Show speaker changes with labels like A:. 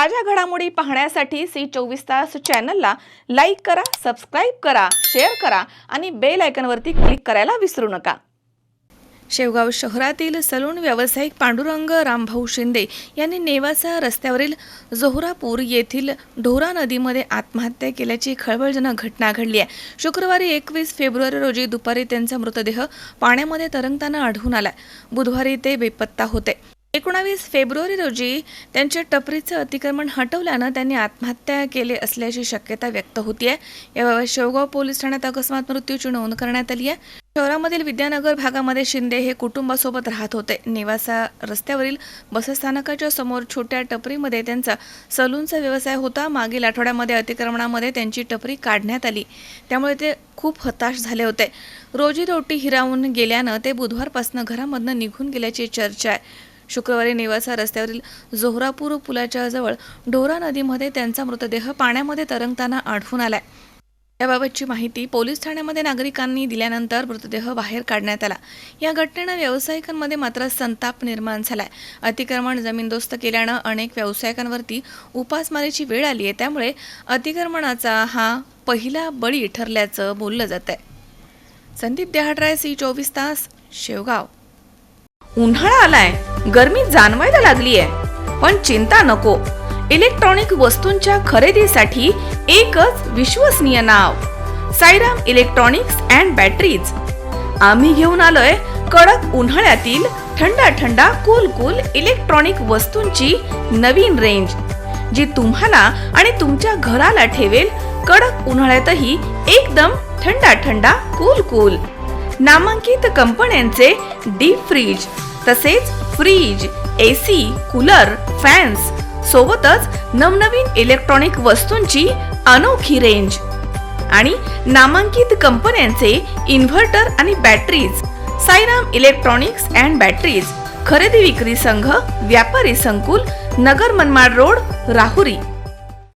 A: ताज्या घडामोडी पाहण्यासाठी सी24 तास चॅनलला लाईक करा, सबस्क्राइब करा, शेअर करा आणि बेल आयकॉनवरती क्लिक करायला विसरू नका। शेवगाव शहरातील सलून व्यावसायिक पांडुरंग रामभाऊ शिंदे यांनी नेवासा रस्त्यावरील जोहरापूर येथील ढोरा नदीमध्ये आत्महत्या केल्याची खळबळजनक घटना घडली आहे। शुक्रवारी 21 फेब्रुवारी रोजी दुपारी त्यांचा मृतदेह पाण्यामध्ये तरंगताना आढळून आला। बुधवारी ते बेपत्ता होते। 19 फेब्रुवारी रोजी त्यांच्या टपरीचं अतिक्रमण हटवल्यानं त्यांनी आत्महत्या केली असल्याची शक्यता व्यक्त होतीये। याबाबत शेवगाव पोलीस ठाण्यात अकस्मात मृत्यूची नोंद करण्यात आली आहे। शहरामधील विद्यानगर भागामध्ये शिंदे हे कुटुंबासोबत राहत होते। नेवासा रस्त्यावरील बसस्थानकाच्या समोर छोट्या टपरीमध्ये त्यांचा सलूनचा व्यवसाय होता। मागील आठवड्यामध्ये अतिक्रमणामध्ये त्यांची टपरी काढण्यात आली, त्यामुळे ते खूप हताश झाले होते। रोजीरोटी हिरावून गेल्यानं ते बुधवारपासून घरामधून निघून गेल्याची चर्चा आहे। शुक्रवारी नेवासा रस्त्यावरील जोहरापूर पुलाच्या जवळ ढोरा नदीमध्ये त्यांचा मृतदेह पाण्यामध्ये तरंगताना आढळून आलाय। याबाबतची माहिती पोलीस ठाण्यामध्ये नागरिकांनी दिल्यानंतर मृतदेह बाहेर काढण्यात आला। या घटनेनं व्यावसायिकांमध्ये मात्र संताप निर्माण झालाय। अतिक्रमण जमीनदोस्त केल्यानं अनेक व्यावसायिकांवरती उपासमारीची वेळ आली आहे, त्यामुळे अतिक्रमणाचा हा पहिला बळी ठरल्याचं बोललं जात आहे। संदीप देहाडराय, सी24 तास, शेवगाव। उन्हाळा आलाय, गरमी जाणवायला लागली आहे, पण चिंता नको। इलेक्ट्रॉनिक वस्तूंच्या खरेदीसाठी एकच विश्वसनीय नाव, साईराम इलेक्ट्रॉनिक्स अँड बॅटरीज। आम्ही घेऊन आलोय कडक उन्हाळ्यातील थंडा कूल इलेक्ट्रॉनिक वस्तूंची नवीन रेंज, जी तुम्हाला आणि तुमच्या घराला ठेवेल कडक उन्हाळ्यातही एकदम थंडा कूल। नामांकित कंपन्यांचे डीप फ्रीज, तसेच फ्रीज, एसी, कूलर, फॅन्स सोबतच नवनवीन इलेक्ट्रॉनिक वस्तूंची अनोखी रेंज आणि नामांकित कंपन्यांचे इन्व्हर्टर आणि batteries. Sairam electronics and batteries, खरेदी विक्री संघ, व्यापारी संकुल, नगर मनमाड रोड, राहुरी।